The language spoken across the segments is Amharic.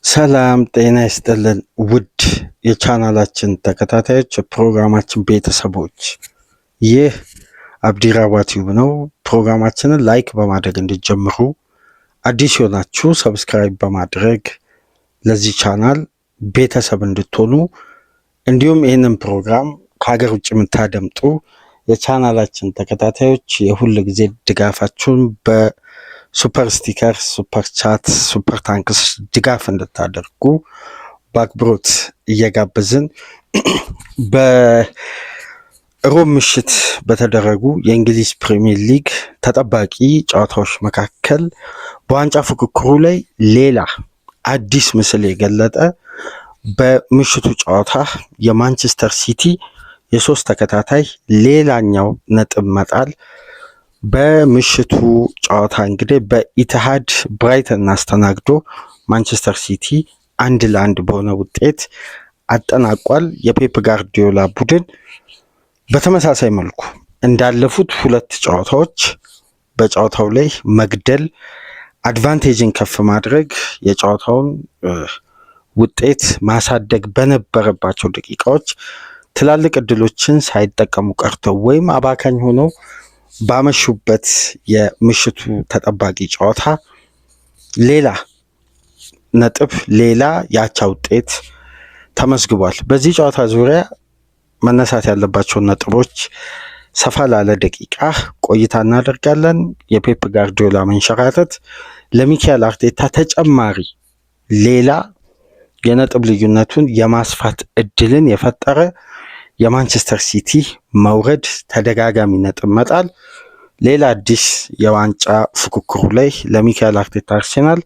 ሰላም ጤና ይስጥልን ውድ የቻናላችን ተከታታዮች ፕሮግራማችን ቤተሰቦች፣ ይህ አብዲራዋ ቲዩብ ነው። ፕሮግራማችንን ላይክ በማድረግ እንዲጀምሩ፣ አዲስ የሆናችሁ ሰብስክራይብ በማድረግ ለዚህ ቻናል ቤተሰብ እንድትሆኑ፣ እንዲሁም ይህንን ፕሮግራም ከሀገር ውጭ የምታደምጡ የቻናላችን ተከታታዮች የሁል ጊዜ ድጋፋችሁን በሱፐር ስቲከር፣ ሱፐር ቻት፣ ሱፐር ታንክስ ድጋፍ እንድታደርጉ በአክብሮት እየጋበዝን በሮብ ምሽት በተደረጉ የእንግሊዝ ፕሪሚየር ሊግ ተጠባቂ ጨዋታዎች መካከል በዋንጫ ፉክክሩ ላይ ሌላ አዲስ ምስል የገለጠ በምሽቱ ጨዋታ የማንቸስተር ሲቲ የሶስት ተከታታይ ሌላኛው ነጥብ መጣል በምሽቱ ጨዋታ እንግዲህ በኢትሃድ ብራይተን አስተናግዶ ማንቸስተር ሲቲ 1-1 በሆነ ውጤት አጠናቋል። የፔፕ ጋርዲዮላ ቡድን በተመሳሳይ መልኩ እንዳለፉት ሁለት ጨዋታዎች በጨዋታው ላይ መግደል፣ አድቫንቴጅን ከፍ ማድረግ፣ የጨዋታውን ውጤት ማሳደግ በነበረባቸው ደቂቃዎች ትላልቅ እድሎችን ሳይጠቀሙ ቀርተው ወይም አባካኝ ሆነው ባመሹበት የምሽቱ ተጠባቂ ጨዋታ ሌላ ነጥብ፣ ሌላ ያቻ ውጤት ተመዝግቧል። በዚህ ጨዋታ ዙሪያ መነሳት ያለባቸውን ነጥቦች ሰፋ ላለ ደቂቃ ቆይታ እናደርጋለን። የፔፕ ጋርዲዮላ መንሸራተት ለሚካኤል አርቴታ ተጨማሪ ሌላ የነጥብ ልዩነቱን የማስፋት እድልን የፈጠረ፣ የማንቸስተር ሲቲ መውረድ፣ ተደጋጋሚ ነጥብ መጣል ሌላ አዲስ የዋንጫ ፉክክሩ ላይ ለሚካኤል አርቴታ አርሴናል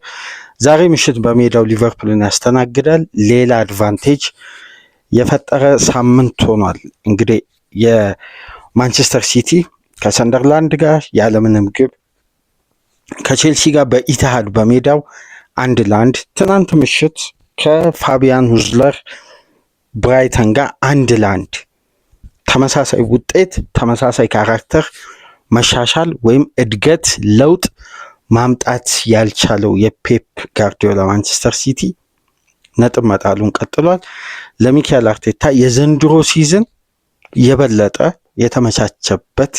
ዛሬ ምሽት በሜዳው ሊቨርፑልን ያስተናግዳል። ሌላ አድቫንቴጅ የፈጠረ ሳምንት ሆኗል። እንግዲህ የማንቸስተር ሲቲ ከሰንደርላንድ ጋር ያለምንም ግብ፣ ከቼልሲ ጋር በኢትሃድ በሜዳው 1-1፣ ትናንት ምሽት ከፋቢያን ሁዝለር ብራይተን ጋር 1-1፣ ተመሳሳይ ውጤት፣ ተመሳሳይ ካራክተር መሻሻል ወይም እድገት ለውጥ ማምጣት ያልቻለው የፔፕ ጋርዲዮላ ማንቸስተር ሲቲ ነጥብ መጣሉን ቀጥሏል። ለሚካኤል አርቴታ የዘንድሮ ሲዝን የበለጠ የተመቻቸበት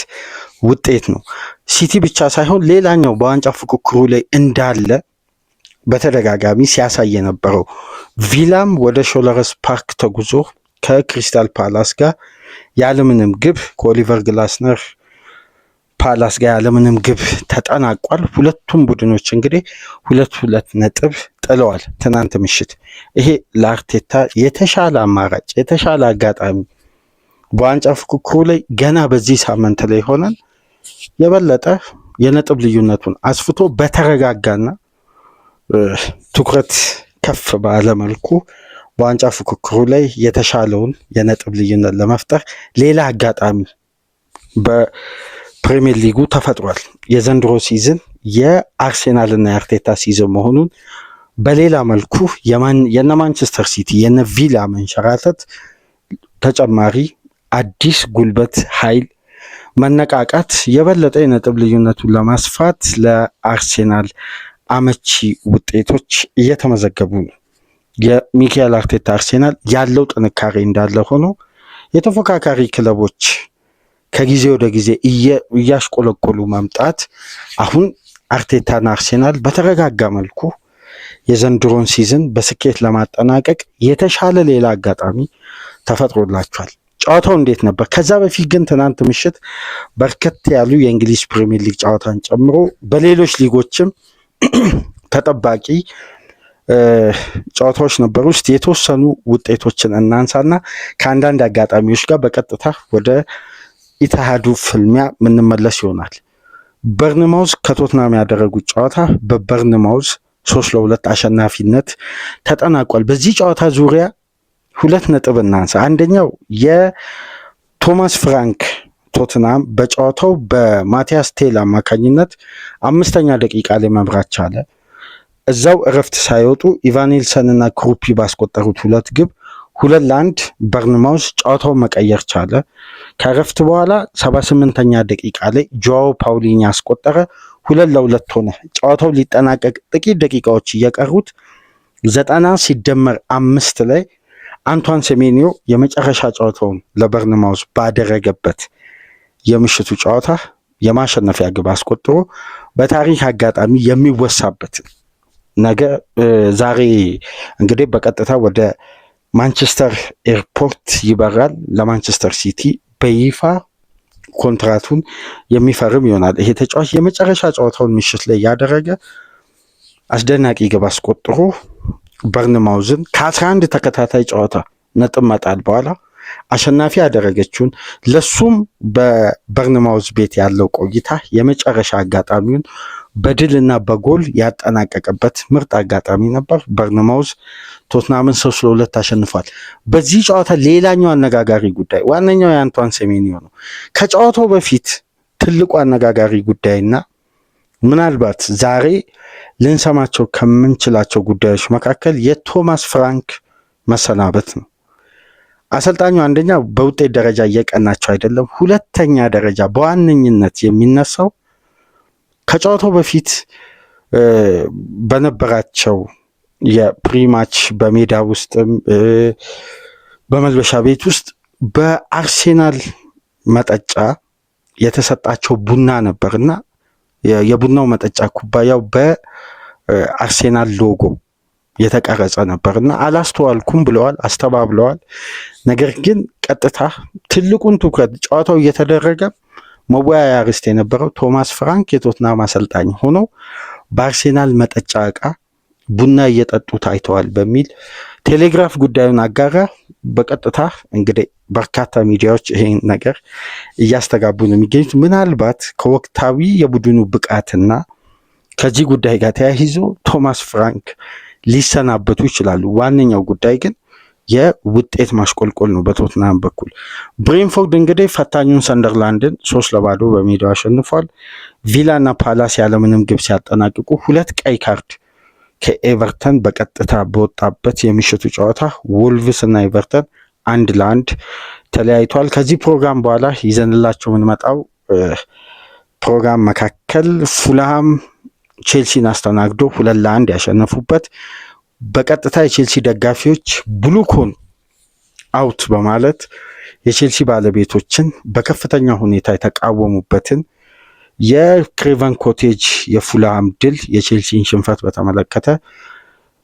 ውጤት ነው። ሲቲ ብቻ ሳይሆን ሌላኛው በዋንጫ ፉክክሩ ላይ እንዳለ በተደጋጋሚ ሲያሳይ የነበረው ቪላም ወደ ሾለረስ ፓርክ ተጉዞ ከክሪስታል ፓላስ ጋር ያለምንም ግብ ከኦሊቨር ግላስነር ፓላስ ጋር ያለምንም ግብ ተጠናቋል። ሁለቱም ቡድኖች እንግዲህ 2-2 ነጥብ ጥለዋል ትናንት ምሽት። ይሄ ለአርቴታ የተሻለ አማራጭ፣ የተሻለ አጋጣሚ በዋንጫ ፉክክሩ ላይ ገና በዚህ ሳምንት ላይ ሆነን የበለጠ የነጥብ ልዩነቱን አስፍቶ በተረጋጋና ትኩረት ከፍ ባለ መልኩ በዋንጫ ፉክክሩ ላይ የተሻለውን የነጥብ ልዩነት ለመፍጠር ሌላ አጋጣሚ በፕሪሚየር ሊጉ ተፈጥሯል። የዘንድሮ ሲዝን የአርሴናልና የአርቴታ ሲዝን መሆኑን በሌላ መልኩ የነ ማንቸስተር ሲቲ የነ ቪላ መንሸራተት ተጨማሪ አዲስ ጉልበት፣ ኃይል፣ መነቃቃት የበለጠ የነጥብ ልዩነቱን ለማስፋት ለአርሴናል አመቺ ውጤቶች እየተመዘገቡ ነው። የሚካኤል አርቴታ አርሴናል ያለው ጥንካሬ እንዳለ ሆኖ የተፎካካሪ ክለቦች ከጊዜ ወደ ጊዜ እያሽቆለቆሉ መምጣት አሁን አርቴታና አርሴናል በተረጋጋ መልኩ የዘንድሮን ሲዝን በስኬት ለማጠናቀቅ የተሻለ ሌላ አጋጣሚ ተፈጥሮላቸዋል። ጨዋታው እንዴት ነበር? ከዛ በፊት ግን ትናንት ምሽት በርከት ያሉ የእንግሊዝ ፕሪሚየር ሊግ ጨዋታን ጨምሮ በሌሎች ሊጎችም ተጠባቂ ጨዋታዎች ነበሩ። ውስጥ የተወሰኑ ውጤቶችን እናንሳና ከአንዳንድ አጋጣሚዎች ጋር በቀጥታ ወደ ኢትሃዱ ፍልሚያ ምንመለስ ይሆናል። በርንማውዝ ከቶትናም ያደረጉት ጨዋታ በበርንማውዝ 3-2 አሸናፊነት ተጠናቋል። በዚህ ጨዋታ ዙሪያ 2 ነጥብ እናንሳ። አንደኛው የቶማስ ፍራንክ ቶትናም በጨዋታው በማቲያስ ቴል አማካኝነት 5ኛ ደቂቃ ላይ መምራት ቻለ። እዛው እረፍት ሳይወጡ ኢቫኒልሰን እና ክሩፒ ባስቆጠሩት 2 ግብ 2-1 በርንማውዝ ጨዋታውን መቀየር ቻለ። ከእረፍት በኋላ 78ኛ ደቂቃ ላይ ጆዋው ፓውሊኒ ያስቆጠረ 2-2 ሆነ። ጨዋታው ሊጠናቀቅ ጥቂት ደቂቃዎች እየቀሩት 90 ሲደመር 5 ላይ አንቷን ሴሜንዮ የመጨረሻ ጨዋታውን ለበርንማውዝ ባደረገበት የምሽቱ ጨዋታ የማሸነፊያ ግብ አስቆጥሮ በታሪክ አጋጣሚ የሚወሳበት ነገ ዛሬ እንግዲህ በቀጥታ ወደ ማንቸስተር ኤርፖርት ይበራል። ለማንቸስተር ሲቲ በይፋ ኮንትራቱን የሚፈርም ይሆናል። ይሄ ተጫዋች የመጨረሻ ጨዋታውን ምሽት ላይ ያደረገ አስደናቂ ግብ አስቆጥሮ በርንማውዝን ከ11 ተከታታይ ጨዋታ ነጥብ መጣል በኋላ አሸናፊ ያደረገችውን ለሱም በበርንማውዝ ቤት ያለው ቆይታ የመጨረሻ አጋጣሚውን በድልና በጎል ያጠናቀቀበት ምርጥ አጋጣሚ ነበር። በርንማውዝ ቶትናምን 3-2 አሸንፏል። በዚህ ጨዋታ ሌላኛው አነጋጋሪ ጉዳይ ዋነኛው የአንቷን ሴሜንዮ ነው። ከጨዋታው በፊት ትልቁ አነጋጋሪ ጉዳይና ምናልባት ዛሬ ልንሰማቸው ከምንችላቸው ጉዳዮች መካከል የቶማስ ፍራንክ መሰናበት ነው። አሰልጣኙ አንደኛ በውጤት ደረጃ እየቀናቸው አይደለም። ሁለተኛ ደረጃ በዋነኝነት የሚነሳው ከጨዋታው በፊት በነበራቸው የፕሪማች በሜዳ ውስጥም በመልበሻ ቤት ውስጥ በአርሴናል መጠጫ የተሰጣቸው ቡና ነበርና የቡናው መጠጫ ኩባያው በአርሴናል ሎጎ የተቀረጸ ነበርና አላስተዋልኩም ብለዋል፣ አስተባብለዋል። ነገር ግን ቀጥታ ትልቁን ትኩረት ጨዋታው እየተደረገ መወያያ ርዕስ የነበረው ቶማስ ፍራንክ የቶትናም አሰልጣኝ ሆነው በአርሴናል መጠጫ ዕቃ ቡና እየጠጡ ታይተዋል በሚል ቴሌግራፍ ጉዳዩን አጋራ። በቀጥታ እንግዲህ በርካታ ሚዲያዎች ይሄን ነገር እያስተጋቡ ነው የሚገኙት። ምናልባት ከወቅታዊ የቡድኑ ብቃትና ከዚህ ጉዳይ ጋር ተያይዞ ቶማስ ፍራንክ ሊሰናበቱ ይችላሉ። ዋነኛው ጉዳይ ግን የውጤት ማሽቆልቆል ነው በቶትናም በኩል። ብሬንፎርድ እንግዲህ ፈታኙን ሰንደርላንድን 3-0 በሜዳው አሸንፏል። ቪላና ፓላስ ያለምንም ግብ ሲያጠናቅቁ 2 ቀይ ካርድ ከኤቨርተን በቀጥታ በወጣበት የምሽቱ ጨዋታ ወልቭስ እና ኤቨርተን 1-1 ተለያይቷል። ከዚህ ፕሮግራም በኋላ ይዘንላቸው የምንመጣው ፕሮግራም መካከል ፉልሃም ቼልሲን አስተናግዶ 2-1 ያሸነፉበት፣ በቀጥታ የቼልሲ ደጋፊዎች ብሉኮን አውት በማለት የቼልሲ ባለቤቶችን በከፍተኛ ሁኔታ የተቃወሙበትን የክሬቨን ኮቴጅ የፉልሃም ድል የቼልሲን ሽንፈት በተመለከተ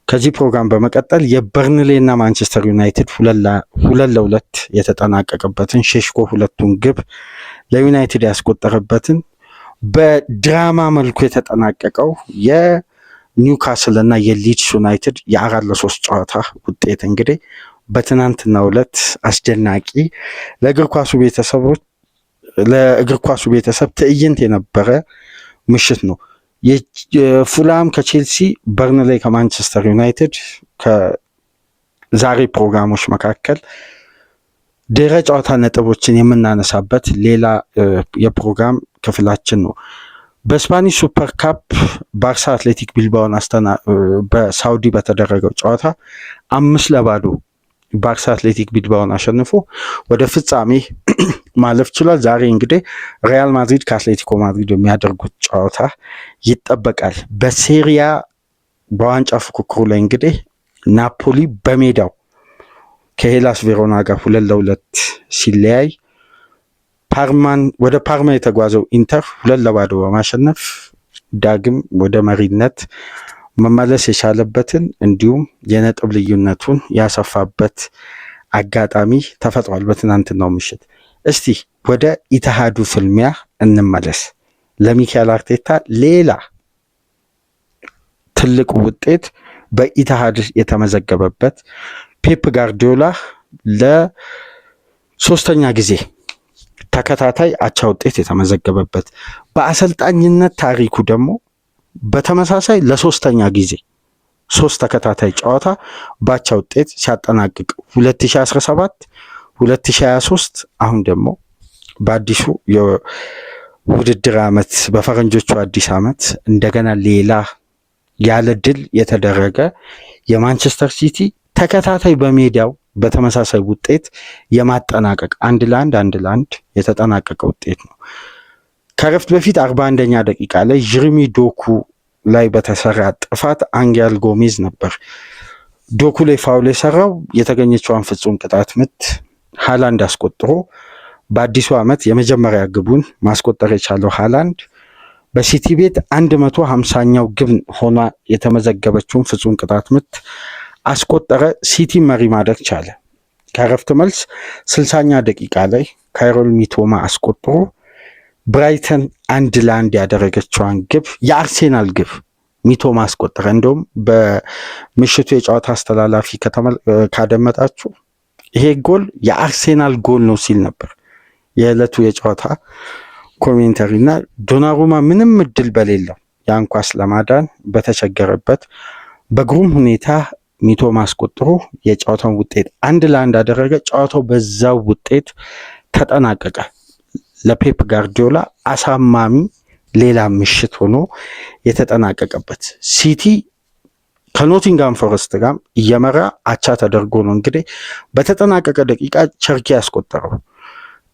ከዚህ ፕሮግራም በመቀጠል የበርንሌ እና ማንቸስተር ዩናይትድ 2-2 የተጠናቀቀበትን ሼሽኮ ሁለቱን ግብ ለዩናይትድ ያስቆጠረበትን በድራማ መልኩ የተጠናቀቀው የኒውካስል እና የሊድስ ዩናይትድ የ4-3 ጨዋታ ውጤት እንግዲህ በትናንትናው ዕለት አስደናቂ ለእግር ኳሱ ቤተሰብ ትዕይንት የነበረ ምሽት ነው። የፉልሃም ከቼልሲ፣ በርንሌ ከማንቸስተር ዩናይትድ ከዛሬ ፕሮግራሞች መካከል ድህረ ጨዋታ ነጥቦችን የምናነሳበት ሌላ የፕሮግራም ክፍላችን ነው። በስፓኒሽ ሱፐር ካፕ ባርሳ አትሌቲክ ቢልባውን በሳውዲ በተደረገው ጨዋታ 5-0 ባርሳ አትሌቲክ ቢልባውን አሸንፎ ወደ ፍጻሜ ማለፍ ችሏል። ዛሬ እንግዲህ ሪያል ማድሪድ ከአትሌቲኮ ማድሪድ የሚያደርጉት ጨዋታ ይጠበቃል። በሴሪያ በዋንጫ ፉክክሩ ላይ እንግዲህ ናፖሊ በሜዳው ከሄላስ ቬሮና ጋር 2-2 ሲለያይ ወደ ፓርማ የተጓዘው ኢንተር 2-0 በማሸነፍ ዳግም ወደ መሪነት መመለስ የቻለበትን እንዲሁም የነጥብ ልዩነቱን ያሰፋበት አጋጣሚ ተፈጥሯል በትናንትናው ምሽት። እስቲ ወደ ኢትሃዱ ፍልሚያ እንመለስ። ለሚካኤል አርቴታ ሌላ ትልቅ ውጤት በኢትሃድ የተመዘገበበት ፔፕ ጋርዲዮላ ለሶስተኛ ጊዜ ተከታታይ አቻ ውጤት የተመዘገበበት በአሰልጣኝነት ታሪኩ ደግሞ በተመሳሳይ ለሶስተኛ ጊዜ 3 ተከታታይ ጨዋታ ባቻ ውጤት ሲያጠናቅቅ 2017፣ 2023 አሁን ደግሞ በአዲሱ የውድድር ዓመት በፈረንጆቹ አዲስ ዓመት እንደገና ሌላ ያለ ድል የተደረገ የማንቸስተር ሲቲ ተከታታይ በሜዳው በተመሳሳይ ውጤት የማጠናቀቅ 1-1 የተጠናቀቀ ውጤት ነው። ከረፍት በፊት 41ኛ ደቂቃ ላይ ጀርሚ ዶኩ ላይ በተሰራ ጥፋት አንጌል ጎሜዝ ነበር ዶኩ ላይ ፋውል የሰራው። የተገኘችዋን ፍጹም ቅጣት ምት ሃላንድ አስቆጥሮ በአዲሱ ዓመት የመጀመሪያ ግቡን ማስቆጠር የቻለው ሃላንድ በሲቲ ቤት 150ኛው ግብ ሆና የተመዘገበችውን ፍጹም ቅጣት ምት አስቆጠረ። ሲቲ መሪ ማድረግ ቻለ። ከረፍት መልስ 60ኛ ደቂቃ ላይ ካይሮል ሚቶማ አስቆጥሮ ብራይተን 1-1 ያደረገችዋን ግብ የአርሴናል ግብ ሚቶማ አስቆጠረ። እንደውም በምሽቱ የጨዋታ አስተላላፊ ካደመጣችሁ ይሄ ጎል የአርሴናል ጎል ነው ሲል ነበር የዕለቱ የጨዋታ ኮሜንተሪ። እና ዶናሩማ ምንም እድል በሌለው ያን ኳስ ለማዳን በተቸገረበት በግሩም ሁኔታ ሚቶማ አስቆጥሮ የጨዋታውን ውጤት 1-1 አደረገ። ጨዋታው በዛው ውጤት ተጠናቀቀ። ለፔፕ ጋርዲዮላ አሳማሚ ሌላ ምሽት ሆኖ የተጠናቀቀበት ሲቲ ከኖቲንጋም ፎረስት ጋር እየመራ አቻ ተደርጎ ነው እንግዲህ በተጠናቀቀ ደቂቃ ቸርኪ ያስቆጠረው።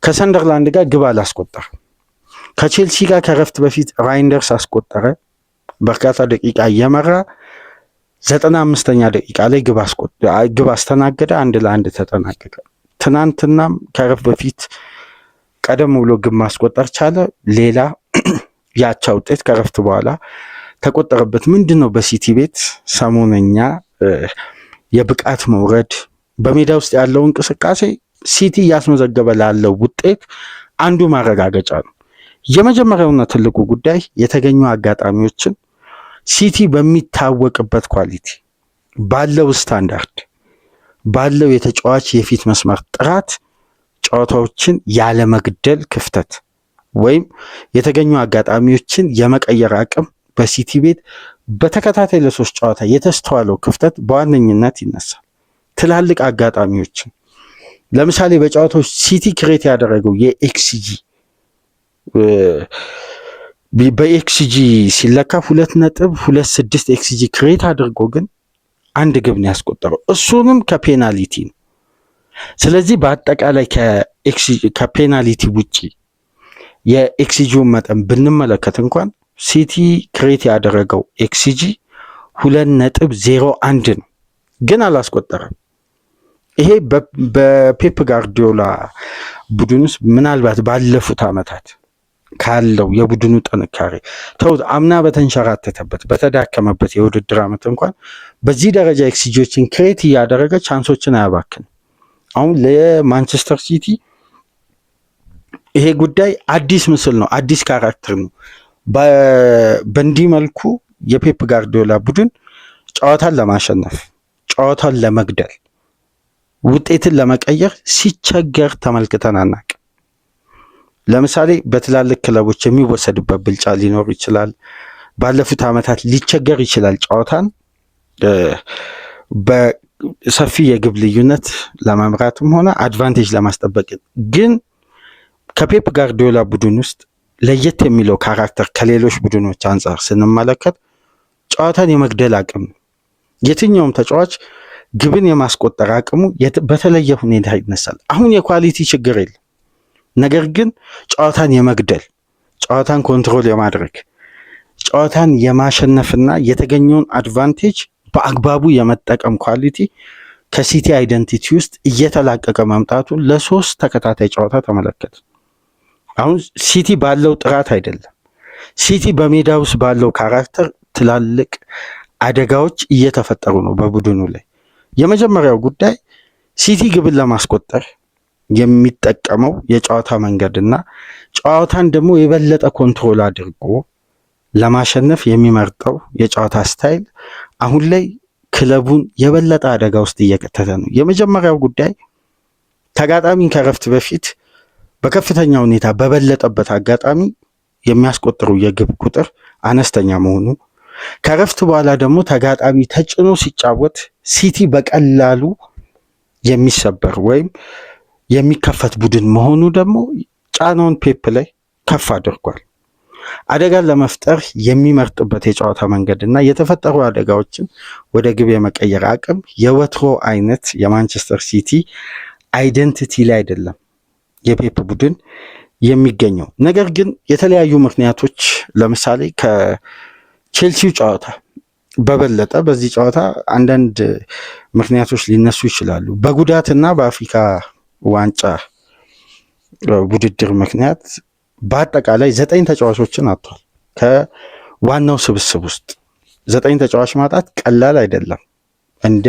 ከሰንደርላንድ ጋር ግብ አላስቆጠረም። ከቼልሲ ጋር ከረፍት በፊት ራይንደርስ አስቆጠረ። በርካታ ደቂቃ እየመራ 95ኛ ደቂቃ ላይ ግብ አስተናገደ። 1-1 ተጠናቀቀ። ትናንትናም ከረፍት በፊት ቀደም ብሎ ግብ ማስቆጠር ቻለ። ሌላ ያቻ ውጤት ከረፍት በኋላ ተቆጠረበት። ምንድን ነው በሲቲ ቤት ሰሞነኛ የብቃት መውረድ፣ በሜዳ ውስጥ ያለው እንቅስቃሴ ሲቲ እያስመዘገበ ላለው ውጤት አንዱ ማረጋገጫ ነው። የመጀመሪያውና ትልቁ ጉዳይ የተገኙ አጋጣሚዎችን ሲቲ በሚታወቅበት ኳሊቲ ባለው ስታንዳርድ ባለው የተጫዋች የፊት መስመር ጥራት ጨዋታዎችን ያለ መግደል ክፍተት ወይም የተገኙ አጋጣሚዎችን የመቀየር አቅም በሲቲ ቤት በተከታታይ ለ3 ጨዋታ የተስተዋለው ክፍተት በዋነኝነት ይነሳል። ትላልቅ አጋጣሚዎችን ለምሳሌ በጨዋታዎች ሲቲ ክሬት ያደረገው የኤክስጂ በኤክስጂ ሲለካ 2.26 ኤክስጂ ክሬት አድርጎ ግን 1 ግብ ነው ያስቆጠረው፣ እሱንም ከፔናልቲ ነው። ስለዚህ በአጠቃላይ ከፔናልቲ ውጪ የኤክስጂውን መጠን ብንመለከት እንኳን ሲቲ ክሬት ያደረገው ኤክስጂ 2.01 ነው፣ ግን አላስቆጠረም። ይሄ በፔፕ ጋርዲዮላ ቡድን ውስጥ ምናልባት ባለፉት ዓመታት ካለው የቡድኑ ጥንካሬ ተውት፣ አምና በተንሸራተተበት በተዳከመበት የውድድር ዓመት እንኳን በዚህ ደረጃ ኤክስጂዎችን ክሬት እያደረገ ቻንሶችን አያባክን። አሁን ለማንቸስተር ሲቲ ይሄ ጉዳይ አዲስ ምስል ነው፣ አዲስ ካራክተር ነው። በእንዲህ መልኩ የፔፕ ጋርዲዮላ ቡድን ጨዋታን ለማሸነፍ ጨዋታን ለመግደል ውጤትን ለመቀየር ሲቸገር ተመልክተን አናውቅም። ለምሳሌ በትላልቅ ክለቦች የሚወሰድበት ብልጫ ሊኖር ይችላል። ባለፉት ዓመታት ሊቸገር ይችላል ጨዋታን በሰፊ የግብ ልዩነት ለመምራትም ሆነ አድቫንቴጅ ለማስጠበቅ። ግን ከፔፕ ጋርዲዮላ ቡድን ውስጥ ለየት የሚለው ካራክተር ከሌሎች ቡድኖች አንጻር ስንመለከት ጨዋታን የመግደል አቅም ነው። የትኛውም ተጫዋች ግብን የማስቆጠር አቅሙ በተለየ ሁኔታ ይነሳል። አሁን የኳሊቲ ችግር የለም፣ ነገር ግን ጨዋታን የመግደል ጨዋታን ኮንትሮል የማድረግ ጨዋታን የማሸነፍና የተገኘውን አድቫንቴጅ በአግባቡ የመጠቀም ኳሊቲ ከሲቲ አይደንቲቲ ውስጥ እየተላቀቀ መምጣቱን ለ3 ተከታታይ ጨዋታ ተመለከት። አሁን ሲቲ ባለው ጥራት አይደለም፣ ሲቲ በሜዳ ውስጥ ባለው ካራክተር ትላልቅ አደጋዎች እየተፈጠሩ ነው በቡድኑ ላይ። የመጀመሪያው ጉዳይ ሲቲ ግብን ለማስቆጠር የሚጠቀመው የጨዋታ መንገድና ጨዋታን ደግሞ የበለጠ ኮንትሮል አድርጎ ለማሸነፍ የሚመርጠው የጨዋታ ስታይል አሁን ላይ ክለቡን የበለጠ አደጋ ውስጥ እየከተተ ነው። የመጀመሪያው ጉዳይ ተጋጣሚን ከረፍት በፊት በከፍተኛ ሁኔታ በበለጠበት አጋጣሚ የሚያስቆጥሩ የግብ ቁጥር አነስተኛ መሆኑ፣ ከረፍት በኋላ ደግሞ ተጋጣሚ ተጭኖ ሲጫወት ሲቲ በቀላሉ የሚሰበር ወይም የሚከፈት ቡድን መሆኑ ደግሞ ጫናውን ፔፕ ላይ ከፍ አድርጓል። አደጋን ለመፍጠር የሚመርጥበት የጨዋታ መንገድ እና የተፈጠሩ አደጋዎችን ወደ ግብ የመቀየር አቅም የወትሮ አይነት የማንቸስተር ሲቲ አይደንቲቲ ላይ አይደለም የፔፕ ቡድን የሚገኘው። ነገር ግን የተለያዩ ምክንያቶች ለምሳሌ ቼልሲው ጨዋታ በበለጠ በዚህ ጨዋታ አንዳንድ ምክንያቶች ሊነሱ ይችላሉ። በጉዳትና በአፍሪካ ዋንጫ ውድድር ምክንያት በአጠቃላይ 9 ተጫዋቾችን አጥቷል። ከዋናው ስብስብ ውስጥ 9 ተጫዋች ማጣት ቀላል አይደለም። እንደ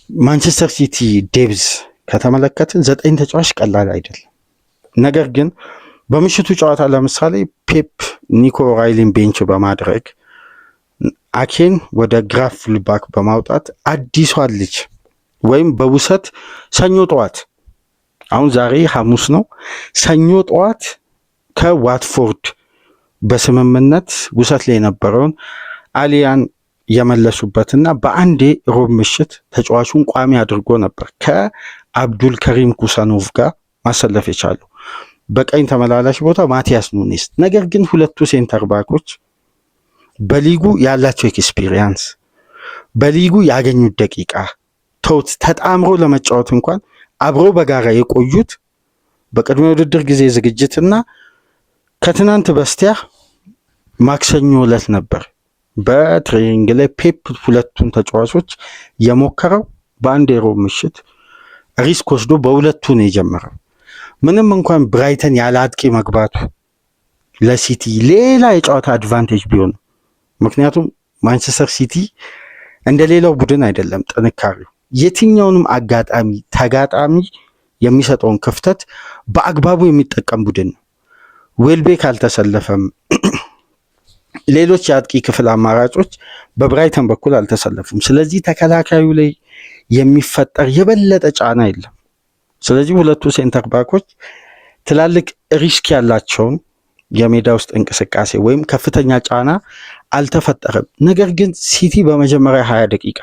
ማንቸስተር ሲቲ ዴብዝ ከተመለከትን 9 ተጫዋች ቀላል አይደለም። ነገር ግን በምሽቱ ጨዋታ ለምሳሌ ፔፕ ኒኮ ራይሊን ቤንች በማድረግ አኬን ወደ ግራ ፉልባክ በማውጣት አዲሷን ልጅ ወይም በውሰት ሰኞ ጠዋት፣ አሁን ዛሬ ሐሙስ ነው፣ ሰኞ ጠዋት ከዋትፎርድ በስምምነት ውሰት ላይ የነበረውን አሊያን የመለሱበትና በአንዴ ሮብ ምሽት ተጫዋቹን ቋሚ አድርጎ ነበር ከአብዱል ከሪም ኩሳኖቭ ጋር ማሰለፍ የቻሉ በቀኝ ተመላላሽ ቦታ ማቲያስ ኑኔስ። ነገር ግን ሁለቱ ሴንተር ባኮች በሊጉ ያላቸው ኤክስፒሪየንስ፣ በሊጉ ያገኙት ደቂቃ ተውት ተጣምሮ ለመጫወት እንኳን አብሮ በጋራ የቆዩት በቅድመ ውድድር ጊዜ ዝግጅትና ከትናንት በስቲያ ማክሰኞ ዕለት ነበር በትሬኒንግ ላይ ፔፕ ሁለቱን ተጫዋቾች የሞከረው። በአንድ የሮብ ምሽት ሪስክ ወስዶ በሁለቱ ነው የጀመረው። ምንም እንኳን ብራይተን ያለ አጥቂ መግባቱ ለሲቲ ሌላ የጨዋታ አድቫንቴጅ ቢሆን፣ ምክንያቱም ማንቸስተር ሲቲ እንደ ሌላው ቡድን አይደለም ጥንካሬው። የትኛውንም አጋጣሚ ተጋጣሚ የሚሰጠውን ክፍተት በአግባቡ የሚጠቀም ቡድን ነው። ዌልቤክ አልተሰለፈም። ሌሎች የአጥቂ ክፍል አማራጮች በብራይተን በኩል አልተሰለፉም። ስለዚህ ተከላካዩ ላይ የሚፈጠር የበለጠ ጫና የለም። ስለዚህ ሁለቱ ሴንተር ባኮች ትላልቅ ሪስክ ያላቸውን የሜዳ ውስጥ እንቅስቃሴ ወይም ከፍተኛ ጫና አልተፈጠረም። ነገር ግን ሲቲ በመጀመሪያ 20 ደቂቃ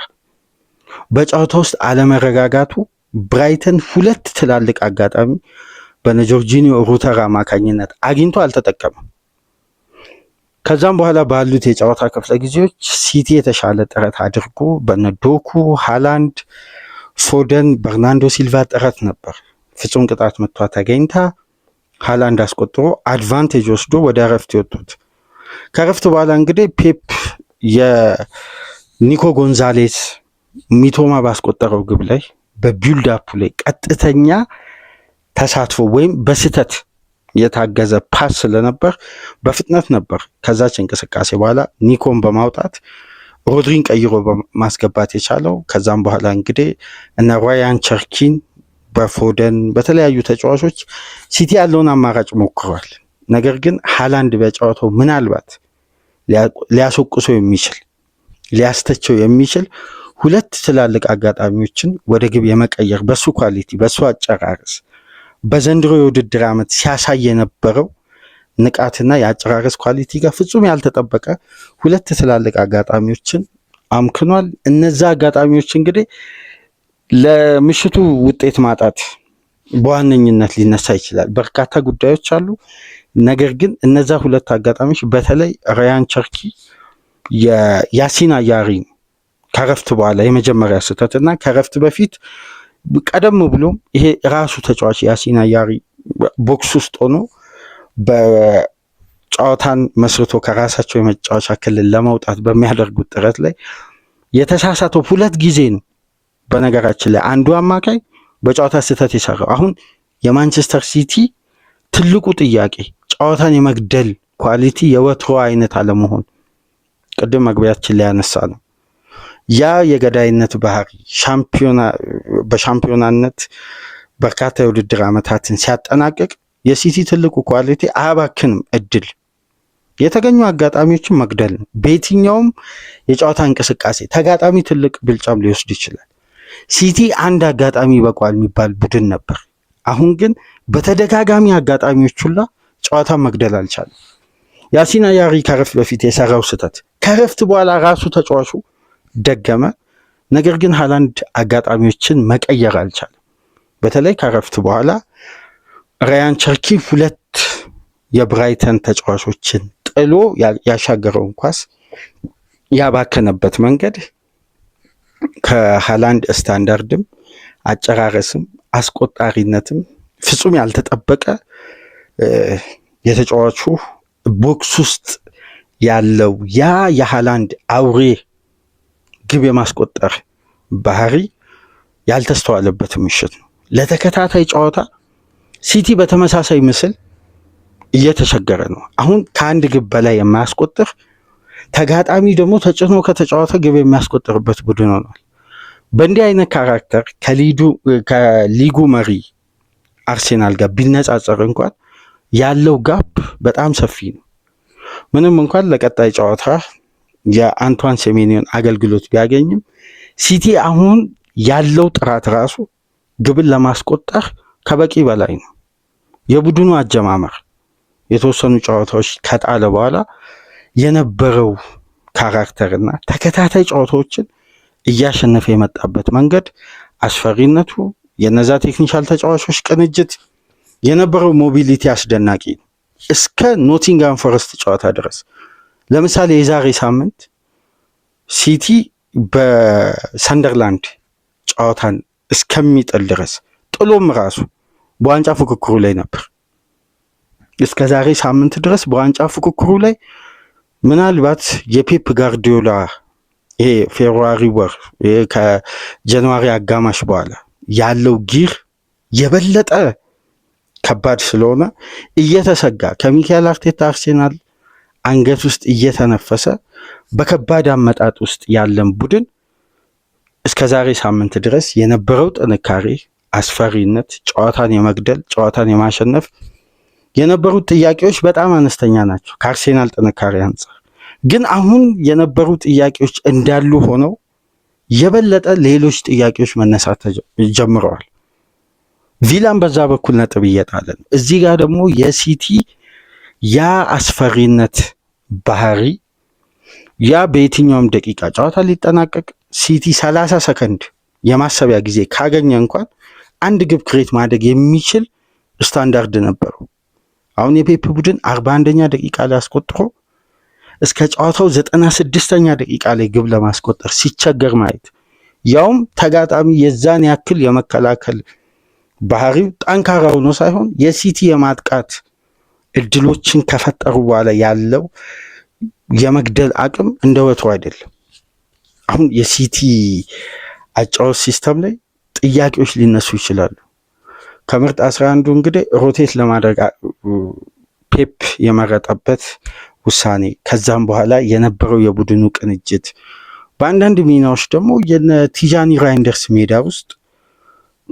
በጨዋታ ውስጥ አለመረጋጋቱ ብራይተን ሁለት ትላልቅ አጋጣሚ በነ ጆርጂኒዮ ሩተር አማካኝነት አግኝቶ አልተጠቀመም። ከዛም በኋላ ባሉት የጨዋታ ክፍለ ጊዜዎች ሲቲ የተሻለ ጥረት አድርጎ በነ ዶኩ፣ ሃላንድ፣ ፎደን፣ በርናንዶ ሲልቫ ጥረት ነበር ፍጹም ቅጣት መቷ ተገኝታ ሃላንድ አስቆጥሮ አድቫንቴጅ ወስዶ ወደ እረፍት የወጡት። ከእረፍት በኋላ እንግዲህ ፔፕ የኒኮ ጎንዛሌስ ሚቶማ ባስቆጠረው ግብ ላይ በቢልድ አፑ ላይ ቀጥተኛ ተሳትፎ ወይም በስተት የታገዘ ፓስ ስለነበር በፍጥነት ነበር ከዛች እንቅስቃሴ በኋላ ኒኮን በማውጣት ሮድሪን ቀይሮ በማስገባት የቻለው። ከዛም በኋላ እንግዲህ እነ ራያን ቸርኪን በፎደን በተለያዩ ተጫዋቾች ሲቲ ያለውን አማራጭ ሞክሯል። ነገር ግን ሃላንድ በጨዋታው ምናልባት ሊያስወቅሰው የሚችል ሊያስተቸው የሚችል ሁለት ትላልቅ አጋጣሚዎችን ወደ ግብ የመቀየር በሱ ኳሊቲ በሱ አጨራረስ በዘንድሮ የውድድር ዓመት ሲያሳይ የነበረው ንቃትና የአጨራረስ ኳሊቲ ጋር ፍጹም ያልተጠበቀ ሁለት ትላልቅ አጋጣሚዎችን አምክኗል። እነዛ አጋጣሚዎች እንግዲህ ለምሽቱ ውጤት ማጣት በዋነኝነት ሊነሳ ይችላል። በርካታ ጉዳዮች አሉ። ነገር ግን እነዛ ሁለት አጋጣሚዎች በተለይ ራያን ቸርኪ የያሲን አያሪን ከረፍት በኋላ የመጀመሪያ ስህተትና ከረፍት በፊት ቀደም ብሎም ይሄ ራሱ ተጫዋች ያሲን አያሪ ቦክስ ውስጥ ሆኖ በጨዋታን መስርቶ ከራሳቸው የመጫወቻ ክልል ለመውጣት በሚያደርጉት ጥረት ላይ የተሳሳተው ሁለት ጊዜ ነው። በነገራችን ላይ አንዱ አማካይ በጨዋታ ስህተት የሰራው። አሁን የማንቸስተር ሲቲ ትልቁ ጥያቄ ጨዋታን የመግደል ኳሊቲ የወትሮ አይነት አለመሆን፣ ቅድም መግቢያችን ላይ ያነሳ ነው። ያ የገዳይነት ባህሪ በሻምፒዮናነት በርካታ የውድድር ዓመታትን ሲያጠናቅቅ የሲቲ ትልቁ ኳሊቲ አያባክንም እድል፣ የተገኙ አጋጣሚዎችን መግደል ነው። በየትኛውም የጨዋታ እንቅስቃሴ ተጋጣሚ ትልቅ ብልጫም ሊወስድ ይችላል። ሲቲ አንድ አጋጣሚ ይበቃዋል የሚባል ቡድን ነበር። አሁን ግን በተደጋጋሚ አጋጣሚዎች ሁላ ጨዋታን መግደል አልቻለም። ያሲን አያሪ ከረፍት በፊት የሰራው ስህተት ከረፍት በኋላ ራሱ ተጫዋቹ ደገመ። ነገር ግን ሃላንድ አጋጣሚዎችን መቀየር አልቻለም። በተለይ ከረፍት በኋላ ራያን ቸርኪ ሁለት የብራይተን ተጫዋቾችን ጥሎ ያሻገረውን ኳስ ያባከነበት መንገድ ከሃላንድ ስታንዳርድም አጨራረስም አስቆጣሪነትም ፍጹም ያልተጠበቀ የተጫዋቹ ቦክስ ውስጥ ያለው ያ የሃላንድ አውሬ ግብ የማስቆጠር ባህሪ ያልተስተዋለበት ምሽት ነው። ለተከታታይ ጨዋታ ሲቲ በተመሳሳይ ምስል እየተቸገረ ነው። አሁን ከአንድ ግብ በላይ የማያስቆጥር ተጋጣሚ ደግሞ ተጭኖ ከተጫወተ ግብ የሚያስቆጥርበት ቡድን ሆኗል። በእንዲህ አይነት ካራክተር ከሊጉ መሪ አርሴናል ጋር ቢነጻጸር እንኳን ያለው ጋፕ በጣም ሰፊ ነው። ምንም እንኳን ለቀጣይ ጨዋታ የአንቷን ሴሜኒዮን አገልግሎት ቢያገኝም ሲቲ አሁን ያለው ጥራት ራሱ ግብን ለማስቆጠር ከበቂ በላይ ነው። የቡድኑ አጀማመር የተወሰኑ ጨዋታዎች ከጣለ በኋላ የነበረው ካራክተርና ተከታታይ ጨዋታዎችን እያሸነፈ የመጣበት መንገድ፣ አስፈሪነቱ፣ የነዛ ቴክኒሻል ተጫዋቾች ቅንጅት፣ የነበረው ሞቢሊቲ አስደናቂ ነው። እስከ ኖቲንጋም ፎረስት ጨዋታ ድረስ ለምሳሌ የዛሬ ሳምንት ሲቲ በሰንደርላንድ ጨዋታን እስከሚጥል ድረስ ጥሎም ራሱ በዋንጫ ፉክክሩ ላይ ነበር። እስከ ዛሬ ሳምንት ድረስ በዋንጫ ፉክክሩ ላይ ምናልባት የፔፕ ጋርዲዮላ ይሄ ፌብሩዋሪ ወር ከጃንዋሪ አጋማሽ በኋላ ያለው ጊር የበለጠ ከባድ ስለሆነ እየተሰጋ ከሚካኤል አርቴታ አርሴናል አንገት ውስጥ እየተነፈሰ በከባድ አመጣጥ ውስጥ ያለን ቡድን እስከ ዛሬ ሳምንት ድረስ የነበረው ጥንካሬ፣ አስፈሪነት፣ ጨዋታን የመግደል ጨዋታን የማሸነፍ የነበሩት ጥያቄዎች በጣም አነስተኛ ናቸው ከአርሴናል ጥንካሬ አንጻር። ግን አሁን የነበሩ ጥያቄዎች እንዳሉ ሆነው የበለጠ ሌሎች ጥያቄዎች መነሳት ጀምረዋል። ቪላን በዛ በኩል ነጥብ እየጣለ ነው። እዚህ ጋር ደግሞ የሲቲ ያ አስፈሪነት ባህሪ ያ በየትኛውም ደቂቃ ጨዋታ ሊጠናቀቅ ሲቲ 30 ሰከንድ የማሰቢያ ጊዜ ካገኘ እንኳን አንድ ግብ ክሬት ማድረግ የሚችል ስታንዳርድ ነበረው። አሁን የፔፕ ቡድን 41ኛ ደቂቃ ላይ አስቆጥሮ እስከ ጨዋታው 96ኛ ደቂቃ ላይ ግብ ለማስቆጠር ሲቸገር ማየት፣ ያውም ተጋጣሚ የዛን ያክል የመከላከል ባህሪው ጠንካራ ሆኖ ሳይሆን የሲቲ የማጥቃት እድሎችን ከፈጠሩ በኋላ ያለው የመግደል አቅም እንደ ወትሮ አይደለም። አሁን የሲቲ አጫወት ሲስተም ላይ ጥያቄዎች ሊነሱ ይችላሉ። ከምርጥ 11ዱ እንግዲህ ሮቴት ለማድረግ ፔፕ የመረጠበት ውሳኔ፣ ከዛም በኋላ የነበረው የቡድኑ ቅንጅት፣ በአንዳንድ ሚናዎች ደግሞ የቲጃኒ ራይንደርስ ሜዳ ውስጥ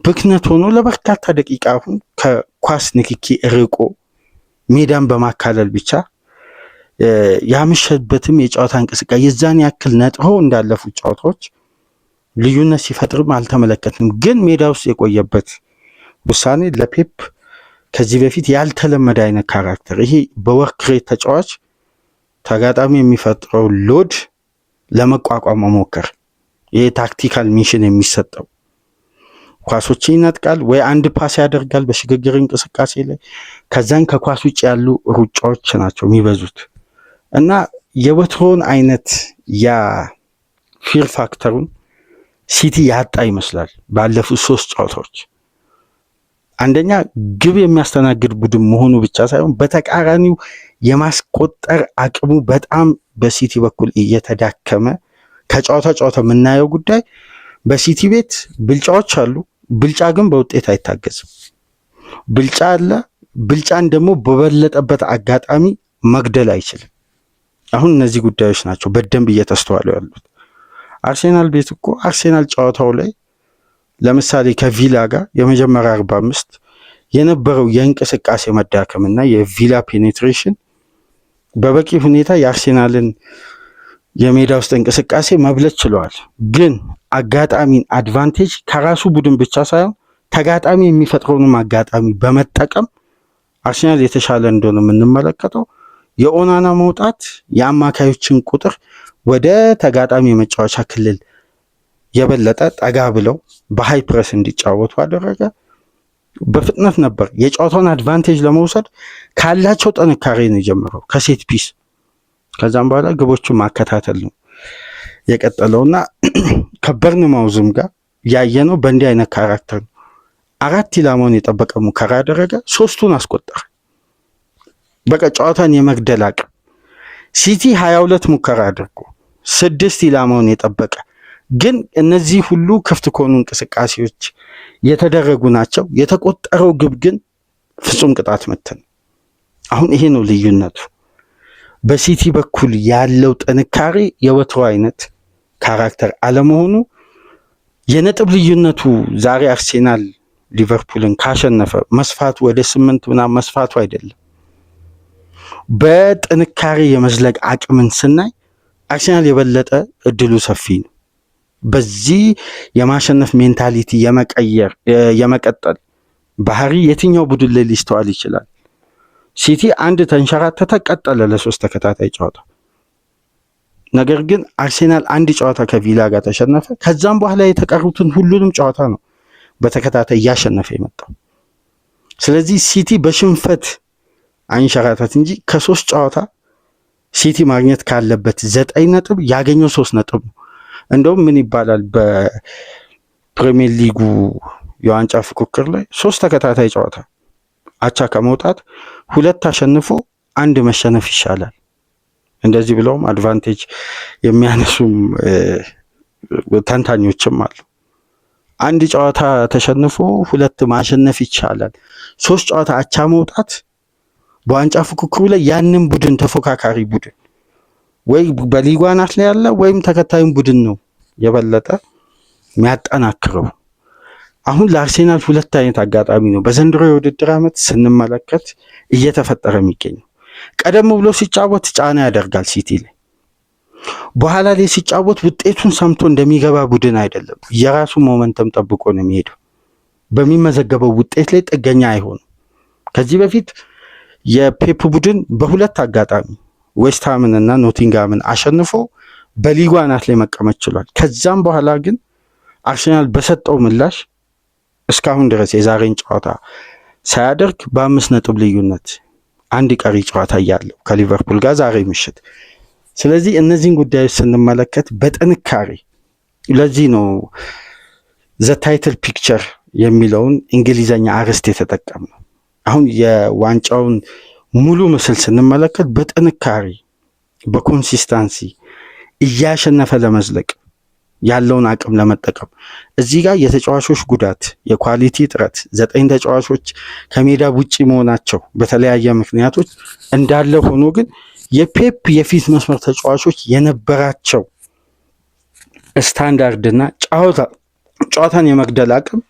ብክነት ሆኖ ለበርካታ ደቂቃ አሁን ከኳስ ንክኪ ርቆ ሜዳን በማካለል ብቻ ያመሸበትም የጨዋታ እንቅስቃሴ የዛን ያክል ነጥሮ እንዳለፉት ጨዋታዎች ልዩነት ሲፈጥርም አልተመለከትንም። ግን ሜዳ ውስጥ የቆየበት ውሳኔ ለፔፕ ከዚህ በፊት ያልተለመደ አይነት ካራክተር፣ ይሄ በወርክ ሬት ተጫዋች ተጋጣሚ የሚፈጥረው ሎድ ለመቋቋም መሞከር፣ ይሄ ታክቲካል ሚሽን የሚሰጠው ኳሶችን ይነጥቃል ወይ አንድ ፓስ ያደርጋል በሽግግር እንቅስቃሴ ላይ፣ ከዛን ከኳስ ውጭ ያሉ ሩጫዎች ናቸው የሚበዙት እና የወትሮን አይነት ያ ፊር ፋክተሩን ሲቲ ያጣ ይመስላል ባለፉት 3 ጨዋታዎች። አንደኛ ግብ የሚያስተናግድ ቡድን መሆኑ ብቻ ሳይሆን በተቃራኒው የማስቆጠር አቅሙ በጣም በሲቲ በኩል እየተዳከመ ከጨዋታ ጨዋታ የምናየው ጉዳይ በሲቲ ቤት ብልጫዎች አሉ። ብልጫ ግን በውጤት አይታገዝም። ብልጫ አለ። ብልጫን ደግሞ በበለጠበት አጋጣሚ መግደል አይችልም። አሁን እነዚህ ጉዳዮች ናቸው በደንብ እየተስተዋሉ ያሉት። አርሴናል ቤት እኮ አርሴናል ጨዋታው ላይ ለምሳሌ ከቪላ ጋር የመጀመሪያ 45 የነበረው የእንቅስቃሴ መዳከምና የቪላ ፔኔትሬሽን በበቂ ሁኔታ የአርሴናልን የሜዳ ውስጥ እንቅስቃሴ መብለጥ ችለዋል። ግን አጋጣሚን አድቫንቴጅ ከራሱ ቡድን ብቻ ሳይሆን ተጋጣሚ የሚፈጥረውንም አጋጣሚ በመጠቀም አርሴናል የተሻለ እንደሆነ የምንመለከተው የኦናና መውጣት የአማካዮችን ቁጥር ወደ ተጋጣሚ የመጫወቻ ክልል የበለጠ ጠጋ ብለው በሃይ ፕረስ እንዲጫወቱ አደረገ። በፍጥነት ነበር የጨዋታውን አድቫንቴጅ ለመውሰድ ካላቸው ጥንካሬ ነው የጀመረው ከሴት ፒስ። ከዛም በኋላ ግቦቹን ማከታተል ነው የቀጠለውና ከበርንማውዝም ጋር ያየነው በእንዲህ አይነት ካራክተር ነው። 4 ኢላማውን የጠበቀ ሙከራ አደረገ፣ 3ቱን አስቆጠረ። በቃ ጨዋታን የመግደል አቅም ሲቲ 22 ሙከራ አድርጎ 6 ኢላማውን የጠበቀ ግን እነዚህ ሁሉ ክፍት ከሆኑ እንቅስቃሴዎች የተደረጉ ናቸው። የተቆጠረው ግብ ግን ፍጹም ቅጣት ምት ነው። አሁን ይሄ ነው ልዩነቱ። በሲቲ በኩል ያለው ጥንካሬ የወትሮ አይነት ካራክተር አለመሆኑ የነጥብ ልዩነቱ ዛሬ አርሴናል ሊቨርፑልን ካሸነፈ መስፋቱ ወደ 8 ምናምን መስፋቱ አይደለም። በጥንካሬ የመዝለቅ አቅምን ስናይ አርሴናል የበለጠ እድሉ ሰፊ ነው። በዚህ የማሸነፍ ሜንታሊቲ የመቀጠል ባህሪ የትኛው ቡድን ላይ ሊስተዋል ይችላል? ሲቲ አንድ ተንሸራተተ፣ ቀጠለ ለ3 ተከታታይ ጨዋታ። ነገር ግን አርሴናል አንድ ጨዋታ ከቪላ ጋር ተሸነፈ። ከዛም በኋላ የተቀሩትን ሁሉንም ጨዋታ ነው በተከታታይ እያሸነፈ የመጣው። ስለዚህ ሲቲ በሽንፈት አንሸራተት እንጂ ከ3 ጨዋታ ሲቲ ማግኘት ካለበት 9 ነጥብ ያገኘው 3 ነጥብ ነው። እንደውም ምን ይባላል በፕሪሚየር ሊጉ የዋንጫ ፍክክር ላይ 3 ተከታታይ ጨዋታ አቻ ከመውጣት 2 አሸንፎ 1 መሸነፍ ይሻላል። እንደዚህ ብለውም አድቫንቴጅ የሚያነሱም ተንታኞችም አሉ። 1 ጨዋታ ተሸንፎ 2 ማሸነፍ ይቻላል። 3 ጨዋታ አቻ መውጣት በዋንጫ ፍክክሩ ላይ ያንን ቡድን ተፎካካሪ ቡድን ወይ በሊጉ አናት ላይ ያለ ወይም ተከታዩን ቡድን ነው የበለጠ የሚያጠናክረው። አሁን ለአርሴናል 2 አይነት አጋጣሚ ነው በዘንድሮ የውድድር ዓመት ስንመለከት እየተፈጠረ የሚገኘው። ቀደም ብሎ ሲጫወት ጫና ያደርጋል ሲቲ ላይ፣ በኋላ ላይ ሲጫወት ውጤቱን ሰምቶ እንደሚገባ ቡድን አይደለም። የራሱ ሞመንተም ጠብቆ ነው የሚሄደው። በሚመዘገበው ውጤት ላይ ጥገኛ አይሆንም። ከዚህ በፊት የፔፕ ቡድን በ2 አጋጣሚ ዌስትሃምን እና ኖቲንጋምን አሸንፎ በሊጉ አናት ላይ መቀመጥ ችሏል። ከዛም በኋላ ግን አርሴናል በሰጠው ምላሽ እስካሁን ድረስ የዛሬን ጨዋታ ሳያደርግ በ5 ነጥብ ልዩነት አንድ ቀሪ ጨዋታ ያለው ከሊቨርፑል ጋር ዛሬ ምሽት። ስለዚህ እነዚህን ጉዳዮች ስንመለከት በጥንካሬ ለዚህ ነው ዘ ታይትል ፒክቸር የሚለውን እንግሊዘኛ አርዕስት የተጠቀምነው። አሁን የዋንጫውን ሙሉ ምስል ስንመለከት በጥንካሬ በኮንሲስታንሲ እያሸነፈ ለመዝለቅ ያለውን አቅም ለመጠቀም እዚህ ጋር የተጫዋቾች ጉዳት፣ የኳሊቲ እጥረት፣ 9 ተጫዋቾች ከሜዳ ውጪ መሆናቸው በተለያየ ምክንያቶች እንዳለ ሆኖ ግን የፔፕ የፊት መስመር ተጫዋቾች የነበራቸው ስታንዳርድና ጨዋታን የመግደል አቅም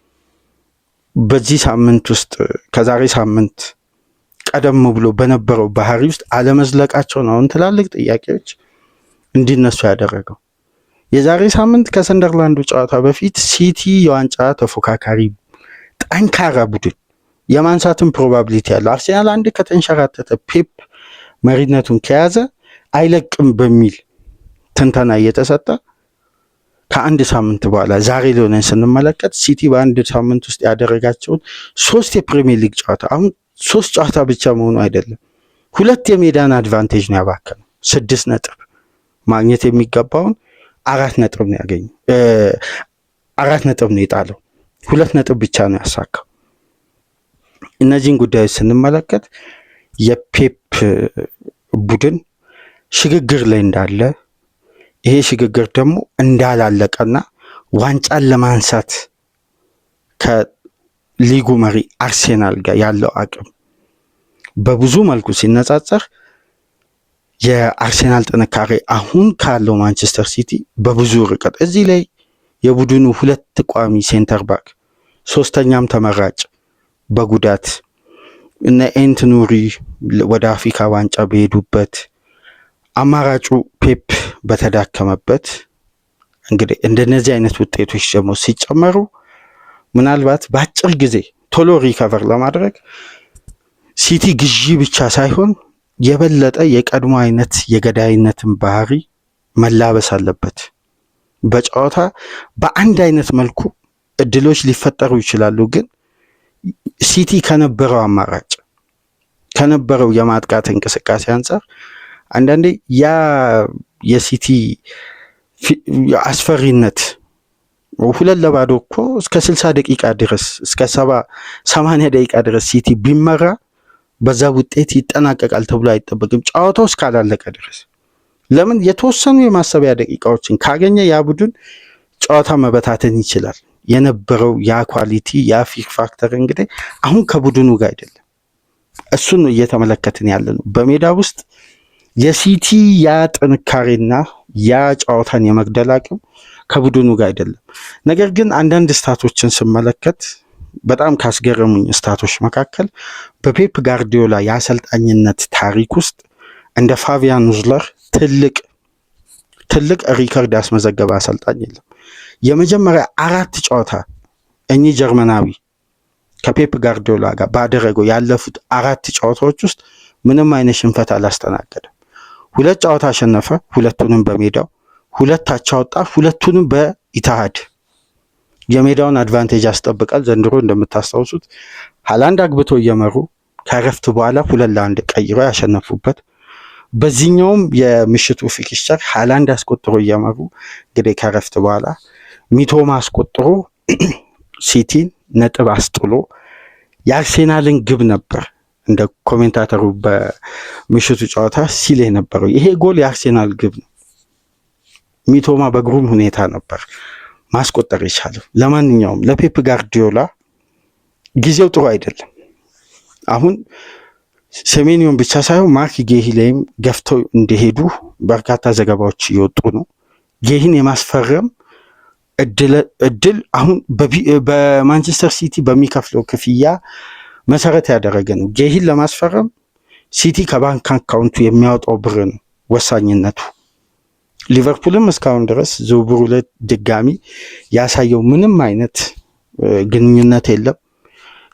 በዚህ ሳምንት ውስጥ ከዛሬ ሳምንት ቀደም ብሎ በነበረው ባህሪ ውስጥ አለመዝለቃቸው ነው አሁን ትላልቅ ጥያቄዎች እንዲነሱ ያደረገው። የዛሬ ሳምንት ከሰንደርላንዱ ጨዋታ በፊት ሲቲ የዋንጫ ተፎካካሪ ጠንካራ ቡድን የማንሳትን ፕሮባቢሊቲ ያለው፣ አርሴናል አንድ ከተንሸራተተ ፔፕ መሪነቱን ከያዘ አይለቅም በሚል ትንተና እየተሰጠ ከአንድ ሳምንት በኋላ ዛሬ ሊሆነን ስንመለከት ሲቲ በአንድ ሳምንት ውስጥ ያደረጋቸውን 3 የፕሪሚየር ሊግ ጨዋታ፣ አሁን 3 ጨዋታ ብቻ መሆኑ አይደለም 2 የሜዳን አድቫንቴጅ ነው ያባከነው። 6 ነጥብ ማግኘት የሚገባውን 4 ነጥብ ነው ያገኘው። 4 ነጥብ ነው የጣለው፣ 2 ነጥብ ብቻ ነው ያሳካው። እነዚህን ጉዳዮች ስንመለከት የፔፕ ቡድን ሽግግር ላይ እንዳለ፣ ይሄ ሽግግር ደግሞ እንዳላለቀና ዋንጫን ለማንሳት ከሊጉ መሪ አርሴናል ጋር ያለው አቅም በብዙ መልኩ ሲነጻጸር የአርሴናል ጥንካሬ አሁን ካለው ማንቸስተር ሲቲ በብዙ ርቀት። እዚህ ላይ የቡድኑ 2 ቋሚ ሴንተር ባክ 3ኛም ተመራጭ በጉዳት እነ ኤንትኑሪ ወደ አፍሪካ ዋንጫ በሄዱበት፣ አማራጩ ፔፕ በተዳከመበት፣ እንግዲህ እንደነዚህ አይነት ውጤቶች ደግሞ ሲጨመሩ ምናልባት በአጭር ጊዜ ቶሎ ሪከቨር ለማድረግ ሲቲ ግዢ ብቻ ሳይሆን የበለጠ የቀድሞ አይነት የገዳይነትን ባህሪ መላበስ አለበት። በጨዋታ በአንድ አይነት መልኩ እድሎች ሊፈጠሩ ይችላሉ፣ ግን ሲቲ ከነበረው አማራጭ ከነበረው የማጥቃት እንቅስቃሴ አንጻር አንዳንዴ ያ የሲቲ አስፈሪነት 2-0 እኮ እስከ 60 ደቂቃ ድረስ እስከ 70-80 ደቂቃ ድረስ ሲቲ ቢመራ በዛ ውጤት ይጠናቀቃል ተብሎ አይጠበቅም፣ ጨዋታው እስካላለቀ ድረስ። ለምን የተወሰኑ የማሰቢያ ደቂቃዎችን ካገኘ ያ ቡድን ጨዋታ መበታተን ይችላል። የነበረው ያ ኳሊቲ ያ ፊክ ፋክተር እንግዲህ አሁን ከቡድኑ ጋር አይደለም። እሱን ነው እየተመለከትን ያለ ነው። በሜዳ ውስጥ የሲቲ ያ ጥንካሬና ያ ጨዋታን የመግደል አቅም ከቡድኑ ጋር አይደለም። ነገር ግን አንዳንድ ስታቶችን ስመለከት በጣም ካስገረሙኝ ስታቶች መካከል በፔፕ ጋርዲዮላ የአሰልጣኝነት ታሪክ ውስጥ እንደ ፋቢያን ኑዝለር ትልቅ ሪከርድ ያስመዘገበ አሰልጣኝ የለም። የመጀመሪያ 4 ጨዋታ እኚህ ጀርመናዊ ከፔፕ ጋርዲዮላ ጋር ባደረገው ያለፉት 4 ጨዋታዎች ውስጥ ምንም አይነት ሽንፈት አላስተናገደም። 2 ጨዋታ አሸነፈ፣ 2ቱንም በሜዳው፣ 2 አቻ ወጣ፣ 2ቱንም በኢትሃድ። የሜዳውን አድቫንቴጅ ያስጠብቃል። ዘንድሮ እንደምታስታውሱት ሃላንድ አግብቶ እየመሩ ከረፍት በኋላ 2-1 ቀይሮ ያሸነፉበት። በዚህኛውም የምሽቱ ፊክስቸር ሃላንድ አስቆጥሮ እየመሩ እንግዲህ ከረፍት በኋላ ሚቶማ አስቆጥሮ ሲቲን ነጥብ አስጥሎ የአርሴናልን ግብ ነበር እንደ ኮሜንታተሩ በምሽቱ ጨዋታ ሲል የነበረው ይሄ ጎል የአርሴናል ግብ ነው። ሚቶማ በግሩም ሁኔታ ነበር ማስቆጠር የቻለው። ለማንኛውም ለፔፕ ጋርዲዮላ ጊዜው ጥሩ አይደለም። አሁን ሴሜኒዮን ብቻ ሳይሆን ማርክ ጌሂ ላይም ገፍተው እንደሄዱ በርካታ ዘገባዎች እየወጡ ነው። ጌሂን የማስፈረም እድል አሁን በማንቸስተር ሲቲ በሚከፍለው ክፍያ መሰረት ያደረገ ነው። ጌሂን ለማስፈረም ሲቲ ከባንክ አካውንቱ የሚያወጣው ብር ነው ወሳኝነቱ። ሊቨርፑልም እስካሁን ድረስ ዝውውሩ ላይ ድጋሚ ያሳየው ምንም አይነት ግንኙነት የለም።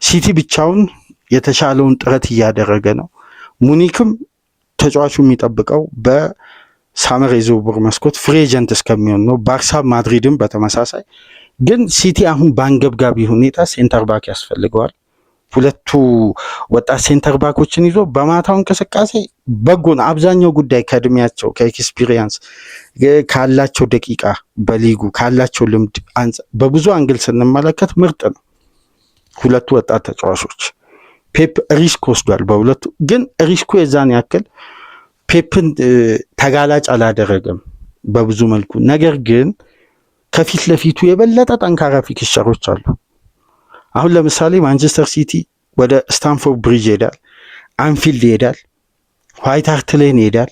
ሲቲ ብቻውን የተሻለውን ጥረት እያደረገ ነው። ሙኒክም ተጫዋቹ የሚጠብቀው በሳመር የዝውውር መስኮት ፍሪ ኤጀንት እስከሚሆን ነው። ባርሳ ማድሪድም በተመሳሳይ። ግን ሲቲ አሁን በአንገብጋቢ ሁኔታ ሴንተር ባክ ያስፈልገዋል። 2 ወጣት ሴንተር ባኮችን ይዞ በማታው እንቅስቃሴ በጎን አብዛኛው ጉዳይ ከእድሜያቸው ከኤክስፒሪየንስ ካላቸው ደቂቃ በሊጉ ካላቸው ልምድ በብዙ አንግል ስንመለከት ምርጥ ነው 2 ወጣት ተጫዋቾች። ፔፕ ሪስክ ወስዷል በሁለቱ። ግን ሪስኩ የዛን ያክል ፔፕን ተጋላጭ አላደረገም በብዙ መልኩ። ነገር ግን ከፊት ለፊቱ የበለጠ ጠንካራ ፊክስቸሮች አሉ። አሁን ለምሳሌ ማንቸስተር ሲቲ ወደ ስታንፎርድ ብሪጅ ይሄዳል፣ አንፊልድ ይሄዳል፣ ዋይት ሃርት ሌን ይሄዳል።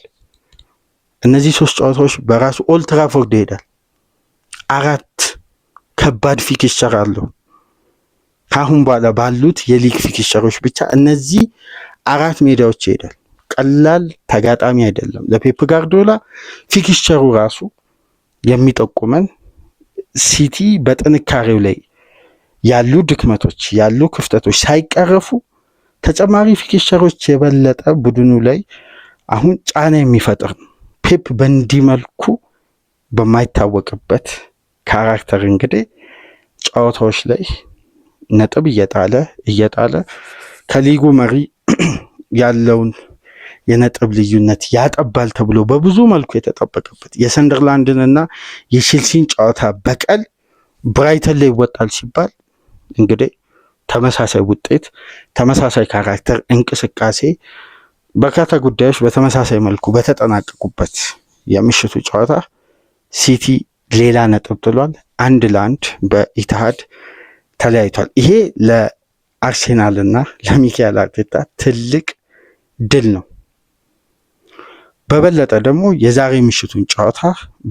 እነዚህ 3 ጨዋታዎች በራሱ ኦልድ ትራፎርድ ይሄዳል። 4 ከባድ ፊክስቸር አለው። ካሁን በኋላ ባሉት የሊግ ፊክስቸሮች ብቻ እነዚህ 4 ሜዳዎች ይሄዳል። ቀላል ተጋጣሚ አይደለም ለፔፕ ጋርዲዮላ። ፊክስቸሩ ራሱ የሚጠቁመን ሲቲ በጥንካሬው ላይ ያሉ ድክመቶች ያሉ ክፍተቶች ሳይቀረፉ ተጨማሪ ፊክስቸሮች የበለጠ ቡድኑ ላይ አሁን ጫና የሚፈጥር ነው። ፔፕ በእንዲህ መልኩ በማይታወቅበት ካራክተር እንግዲህ ጨዋታዎች ላይ ነጥብ እየጣለ ከሊጉ መሪ ያለውን የነጥብ ልዩነት ያጠባል ተብሎ በብዙ መልኩ የተጠበቀበት የሰንደርላንድንና የቼልሲን ጨዋታ በቀል ብራይተን ላይ ይወጣል ሲባል እንግዲህ ተመሳሳይ ውጤት፣ ተመሳሳይ ካራክተር፣ እንቅስቃሴ፣ በርካታ ጉዳዮች በተመሳሳይ መልኩ በተጠናቀቁበት የምሽቱ ጨዋታ ሲቲ ሌላ ነጥብ ጥሏል። 1-1 በኢትሃድ ተለያይቷል። ይሄ ለአርሴናልና ለሚካኤል አርቴታ ትልቅ ድል ነው። በበለጠ ደግሞ የዛሬ ምሽቱን ጨዋታ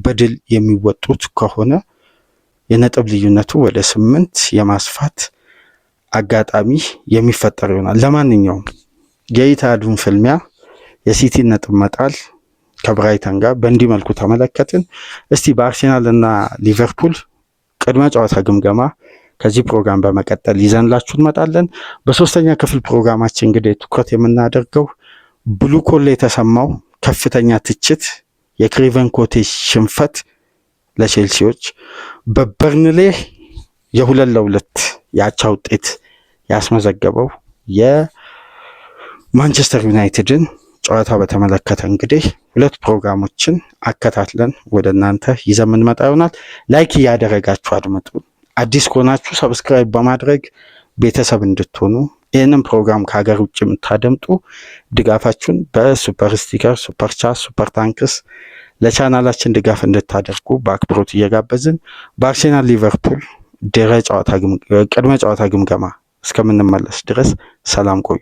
በድል የሚወጡት ከሆነ የነጥብ ልዩነቱ ወደ 8 የማስፋት አጋጣሚ የሚፈጠር ይሆናል። ለማንኛውም የኢትሃዱን ፍልሚያ የሲቲን ነጥብ መጣል ከብራይተን ጋር በእንዲህ መልኩ ተመለከትን። እስቲ በአርሴናል እና ሊቨርፑል ቅድመ ጨዋታ ግምገማ ከዚህ ፕሮግራም በመቀጠል ይዘንላችሁ እንመጣለን። በሶስተኛ ክፍል ፕሮግራማችን እንግዲህ ትኩረት የምናደርገው ብሉ ኮል የተሰማው ከፍተኛ ትችት፣ የክሬቨን ኮቴጅ ሽንፈት ለቼልሲዎች በበርንሌ የ2-2 ያቻ ውጤት ያስመዘገበው የማንቸስተር ዩናይትድን ጨዋታ በተመለከተ እንግዲህ 2 ፕሮግራሞችን አከታትለን ወደ እናንተ ይዘን የምንመጣ ይሆናል። ላይክ እያደረጋችሁ አድምጡ። አዲስ ከሆናችሁ ሰብስክራይብ በማድረግ ቤተሰብ እንድትሆኑ፣ ይህንን ፕሮግራም ከሀገር ውጭ የምታደምጡ ድጋፋችሁን በሱፐር ስቲከር፣ ሱፐር ቻት፣ ሱፐር ታንክስ ለቻናላችን ድጋፍ እንድታደርጉ በአክብሮት እየጋበዝን በአርሴናል ሊቨርፑል ቅድመ ጨዋታ ግምገማ እስከምንመለስ ድረስ ሰላም ቆዩ።